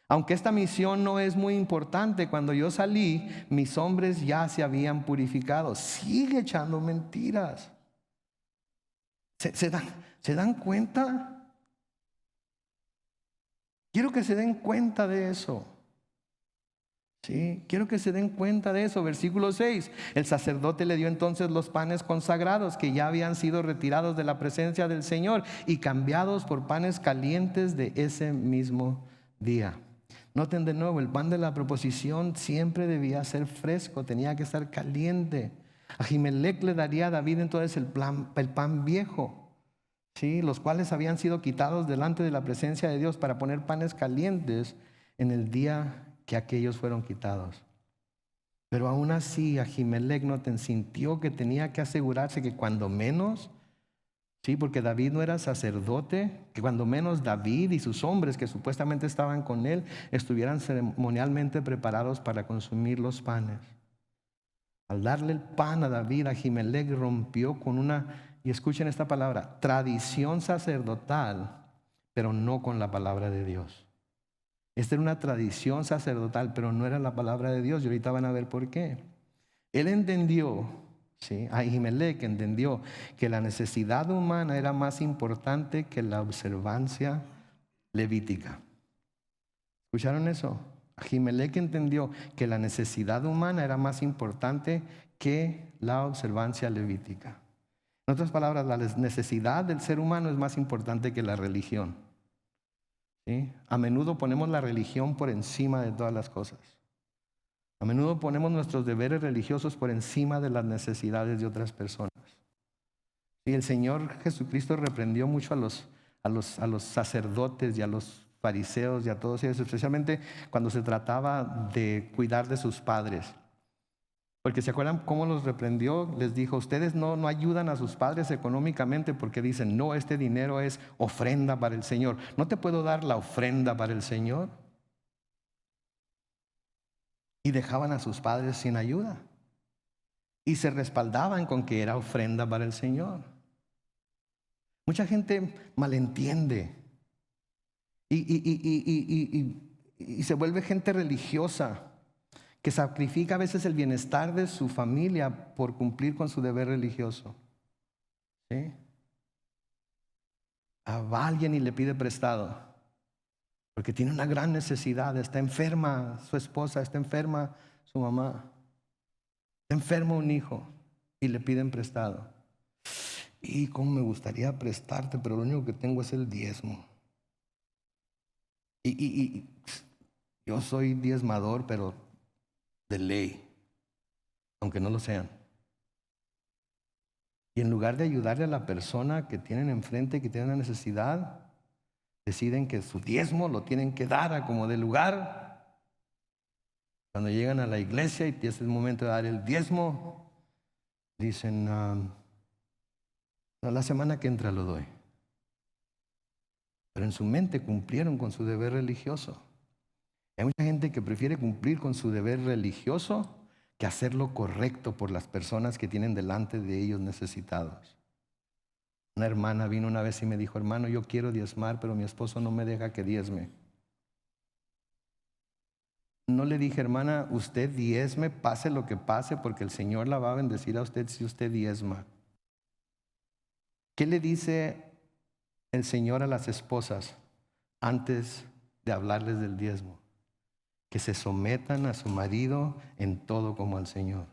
Aunque esta misión no es muy importante, cuando yo salí, mis hombres ya se habían purificado. Sigue echando mentiras. ¿Se dan cuenta? Quiero que se den cuenta de eso. Sí, quiero que se den cuenta de eso. Versículo 6. El sacerdote le dio entonces los panes consagrados que ya habían sido retirados de la presencia del Señor y cambiados por panes calientes de ese mismo día. Noten de nuevo, el pan de la proposición siempre debía ser fresco, tenía que estar caliente. Ahimelech le daría a David entonces el pan viejo, ¿sí? Los cuales habían sido quitados delante de la presencia de Dios para poner panes calientes en el día que aquellos fueron quitados. Pero aún así Ahimelech sintió que tenía que asegurarse que cuando menos, sí, porque David no era sacerdote, que cuando menos David y sus hombres que supuestamente estaban con él estuvieran ceremonialmente preparados para consumir los panes. Al darle el pan a David, Ahimelech rompió con una, y escuchen esta palabra, tradición sacerdotal, pero no con la palabra de Dios. Esta era una tradición sacerdotal, pero no era la palabra de Dios. Y ahorita van a ver por qué. Él entendió, ¿sí? Ahimelech entendió que la necesidad humana era más importante que la observancia levítica. ¿Escucharon eso? Ahimelech entendió que la necesidad humana era más importante que la observancia levítica. En otras palabras, la necesidad del ser humano es más importante que la religión. ¿Sí? A menudo ponemos la religión por encima de todas las cosas. A menudo ponemos nuestros deberes religiosos por encima de las necesidades de otras personas. Y el Señor Jesucristo reprendió mucho a los sacerdotes y a los fariseos y a todos ellos, especialmente cuando se trataba de cuidar de sus padres. Porque ¿se acuerdan cómo los reprendió? Les dijo, ustedes no ayudan a sus padres económicamente porque dicen, no, este dinero es ofrenda para el Señor. ¿No te puedo dar la ofrenda para el Señor? Y dejaban a sus padres sin ayuda. Y se respaldaban con que era ofrenda para el Señor. Mucha gente malentiende. Y se vuelve gente religiosa, que sacrifica a veces el bienestar de su familia por cumplir con su deber religioso. ¿Sí? Va alguien y le pide prestado, porque tiene una gran necesidad, está enferma su esposa, está enferma su mamá, está enfermo un hijo y le piden prestado. Y cómo me gustaría prestarte, pero lo único que tengo es el diezmo. Y yo soy diezmador, pero de ley, aunque no lo sean. Y en lugar de ayudarle a la persona que tienen enfrente, que tiene una necesidad, deciden que su diezmo lo tienen que dar a como de lugar. Cuando llegan a la iglesia y es el momento de dar el diezmo, dicen, no, la semana que entra lo doy. Pero en su mente cumplieron con su deber religioso. Hay mucha gente que prefiere cumplir con su deber religioso que hacer lo correcto por las personas que tienen delante de ellos necesitados. Una hermana vino una vez y me dijo, hermano, yo quiero diezmar, pero mi esposo no me deja que diezme. No le dije, hermana, usted diezme, pase lo que pase, porque el Señor la va a bendecir a usted si usted diezma. ¿Qué le dice el Señor a las esposas antes de hablarles del diezmo? Que se sometan a su marido en todo como al Señor.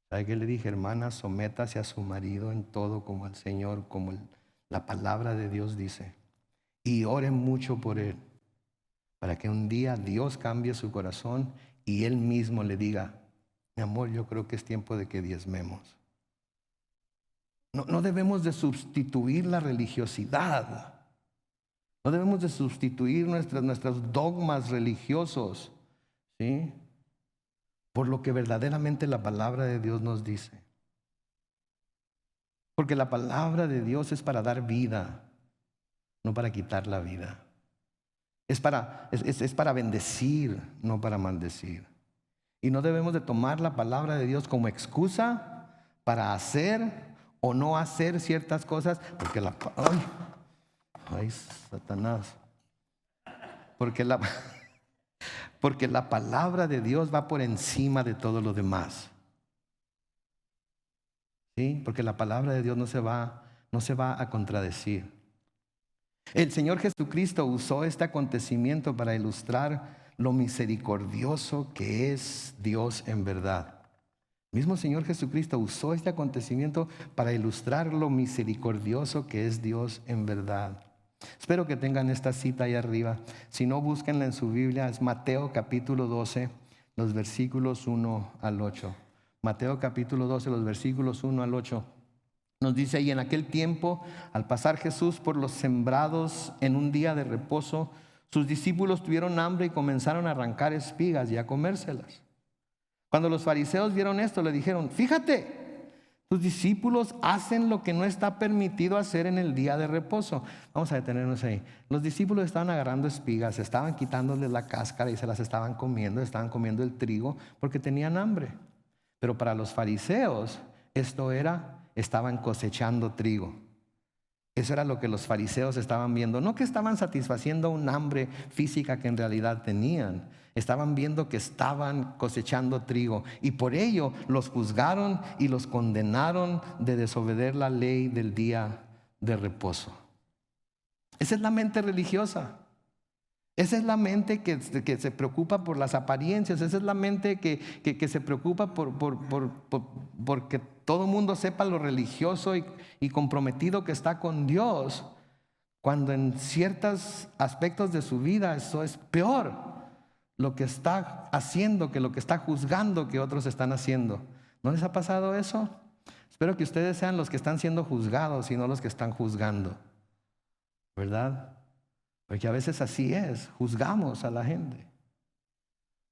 ¿Sabe qué le dije, hermana? Sométase a su marido en todo como al Señor, como la palabra de Dios dice. Y oren mucho por él, para que un día Dios cambie su corazón y él mismo le diga, mi amor, yo creo que es tiempo de que diezmemos. No debemos de sustituir la religiosidad. No debemos de sustituir nuestros dogmas religiosos, ¿sí?, por lo que verdaderamente la palabra de Dios nos dice. Porque la palabra de Dios es para dar vida, no para quitar la vida. Es para bendecir, no para maldecir. Y no debemos de tomar la palabra de Dios como excusa para hacer o no hacer ciertas cosas, porque ay, Satanás. Porque la palabra de Dios va por encima de todo lo demás. ¿Sí? Porque la palabra de Dios no se va a contradecir. El Señor Jesucristo usó este acontecimiento para ilustrar lo misericordioso que es Dios en verdad. El mismo Señor Jesucristo usó este acontecimiento para ilustrar lo misericordioso que es Dios en verdad. Espero que tengan esta cita ahí arriba. Si no, búsquenla en su Biblia. Es Mateo capítulo 12, los versículos 1 al 8. Mateo capítulo 12, los versículos 1 al 8. Nos dice: y en aquel tiempo, al pasar Jesús por los sembrados en un día de reposo, sus discípulos tuvieron hambre y comenzaron a arrancar espigas y a comérselas. Cuando los fariseos vieron esto, le dijeron: fíjate, tus discípulos hacen lo que no está permitido hacer en el día de reposo. Vamos a detenernos ahí. Los discípulos estaban agarrando espigas, estaban quitándoles la cáscara y se las estaban comiendo el trigo porque tenían hambre. Pero para los fariseos estaban cosechando trigo. Eso era lo que los fariseos estaban viendo. No que estaban satisfaciendo un hambre física que en realidad tenían. Estaban viendo que estaban cosechando trigo. Y por ello los juzgaron y los condenaron de desobedecer la ley del día de reposo. Esa es la mente religiosa. Esa es la mente que se preocupa por las apariencias. Esa es la mente que se preocupa porque todo el mundo sepa lo religioso y comprometido que está con Dios, cuando en ciertos aspectos de su vida eso es peor lo que está haciendo que lo que está juzgando que otros están haciendo. ¿No les ha pasado eso? Espero que ustedes sean los que están siendo juzgados y no los que están juzgando, ¿verdad? Porque a veces así es, juzgamos a la gente,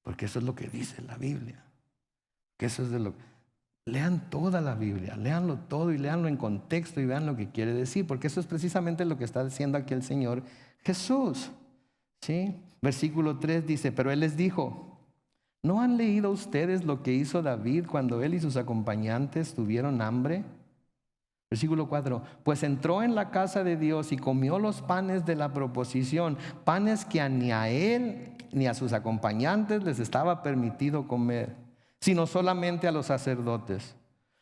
porque eso es lo que dice la Biblia, que eso es de lo que... Lean toda la Biblia, léanlo todo y léanlo en contexto y vean lo que quiere decir, porque eso es precisamente lo que está diciendo aquí el Señor Jesús, ¿sí? Versículo 3 dice: pero Él les dijo: ¿no han leído ustedes lo que hizo David cuando él y sus acompañantes tuvieron hambre? Versículo 4: pues entró en la casa de Dios y comió los panes de la proposición, panes que ni a él ni a sus acompañantes les estaba permitido comer, sino solamente a los sacerdotes.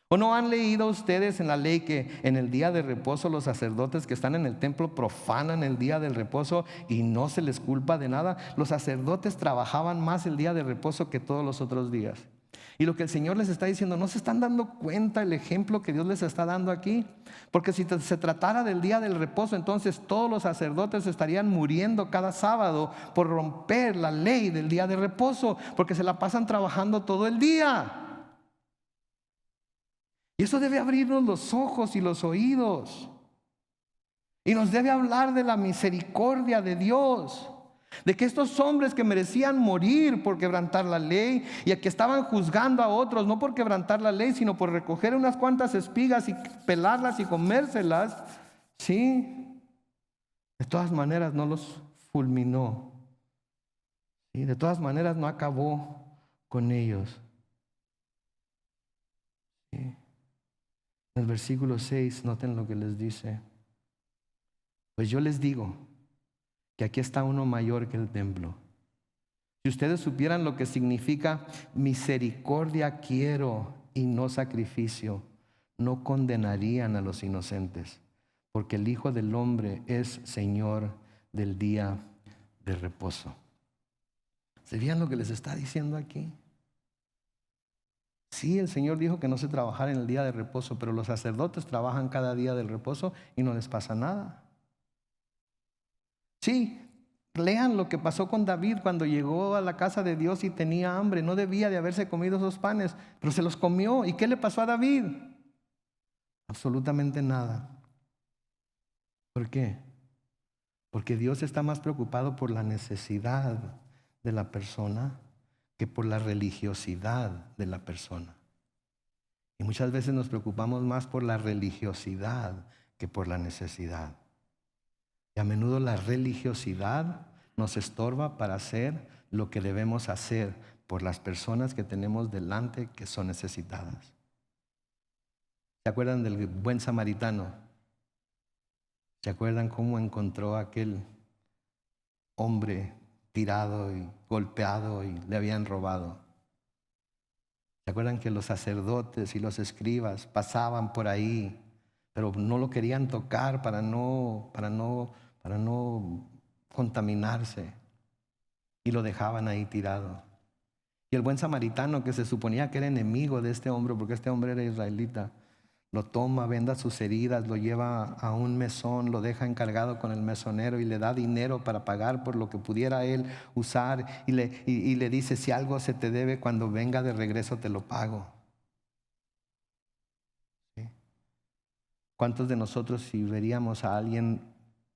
¿O no han leído ustedes en la ley que en el día de reposo los sacerdotes que están en el templo profanan el día del reposo y no se les culpa de nada? Los sacerdotes trabajaban más el día de reposo que todos los otros días. Y lo que el Señor les está diciendo, ¿no se están dando cuenta el ejemplo que Dios les está dando aquí? Porque si se tratara del día del reposo, entonces todos los sacerdotes estarían muriendo cada sábado por romper la ley del día de reposo, porque se la pasan trabajando todo el día. Y eso debe abrirnos los ojos y los oídos. Y nos debe hablar de la misericordia de Dios. De que estos hombres que merecían morir por quebrantar la ley y que estaban juzgando a otros, no por quebrantar la ley, sino por recoger unas cuantas espigas y pelarlas y comérselas, ¿sí? De todas maneras no los fulminó. Y de todas maneras no acabó con ellos. ¿Sí? En el versículo 6, noten lo que les dice: pues yo les digo que aquí está uno mayor que el templo. Si ustedes supieran lo que significa misericordia quiero y no sacrificio, no condenarían a los inocentes, porque el Hijo del Hombre es Señor del día de reposo. ¿Se fijan lo que les está diciendo aquí? Sí, el Señor dijo que no se trabajara en el día de reposo, pero los sacerdotes trabajan cada día del reposo y no les pasa nada. Sí, lean lo que pasó con David cuando llegó a la casa de Dios y tenía hambre. No debía de haberse comido esos panes, pero se los comió. ¿Y qué le pasó a David? Absolutamente nada. ¿Por qué? Porque Dios está más preocupado por la necesidad de la persona que por la religiosidad de la persona. Y muchas veces nos preocupamos más por la religiosidad que por la necesidad. Y a menudo la religiosidad nos estorba para hacer lo que debemos hacer por las personas que tenemos delante que son necesitadas. ¿Se acuerdan del buen samaritano? ¿Se acuerdan cómo encontró a aquel hombre tirado y golpeado y le habían robado? ¿Se acuerdan que los sacerdotes y los escribas pasaban por ahí, pero no lo querían tocar para no contaminarse? y lo dejaban ahí tirado. Y el buen samaritano, que se suponía que era enemigo de este hombre, porque este hombre era israelita, lo toma, venda sus heridas, lo lleva a un mesón, lo deja encargado con el mesonero y le da dinero para pagar por lo que pudiera él usar. Y le dice, si algo se te debe, cuando venga de regreso te lo pago. ¿Sí? ¿Cuántos de nosotros, si veríamos a alguien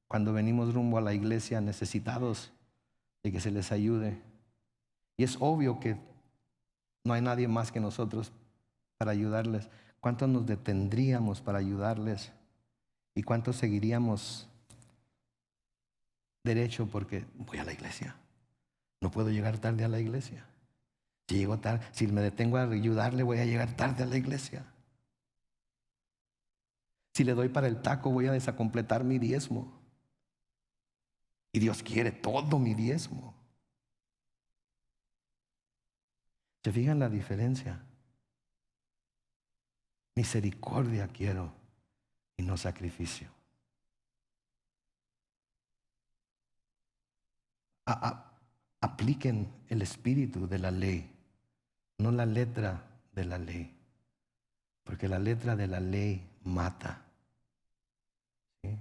cuando venimos rumbo a la iglesia necesitados de que se les ayude? Y es obvio que no hay nadie más que nosotros para ayudarles. ¿Cuántos nos detendríamos para ayudarles? ¿Y cuántos seguiríamos derecho porque voy a la iglesia? No puedo llegar tarde a la iglesia. Si llego tarde, si me detengo a ayudarle, voy a llegar tarde a la iglesia. Si le doy para el taco, voy a desacompletar mi diezmo. Y Dios quiere todo mi diezmo. ¿Se fijan la diferencia? Misericordia quiero y no sacrificio. Apliquen el espíritu de la ley, no la letra de la ley, porque la letra de la ley mata. ¿Sí?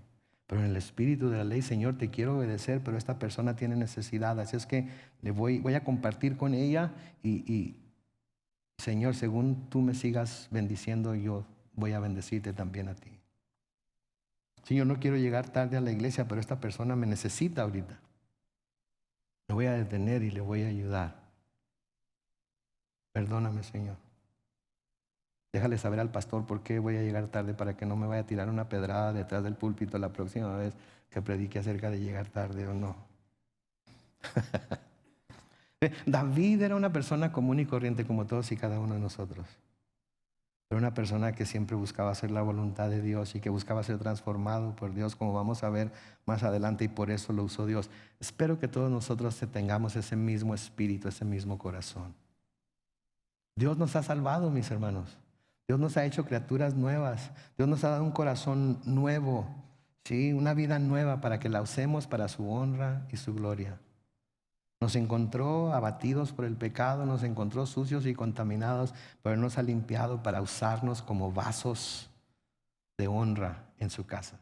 Pero en el espíritu de la ley, Señor, te quiero obedecer, pero esta persona tiene necesidad, así es que voy a compartir con ella y Señor, según tú me sigas bendiciendo, yo voy a bendecirte también a ti. Señor, no quiero llegar tarde a la iglesia, pero esta persona me necesita ahorita. Me voy a detener y le voy a ayudar. Perdóname, Señor. Déjale saber al pastor por qué voy a llegar tarde para que no me vaya a tirar una pedrada detrás del púlpito la próxima vez que predique acerca de llegar tarde o no. David era una persona común y corriente como todos y cada uno de nosotros. Pero una persona que siempre buscaba hacer la voluntad de Dios y que buscaba ser transformado por Dios, como vamos a ver más adelante, y por eso lo usó Dios. Espero que todos nosotros tengamos ese mismo espíritu, ese mismo corazón. Dios nos ha salvado, mis hermanos. Dios nos ha hecho criaturas nuevas. Dios nos ha dado un corazón nuevo, ¿sí? Una vida nueva para que la usemos para su honra y su gloria. Nos encontró abatidos por el pecado, nos encontró sucios y contaminados, pero Él nos ha limpiado para usarnos como vasos de honra en su casa.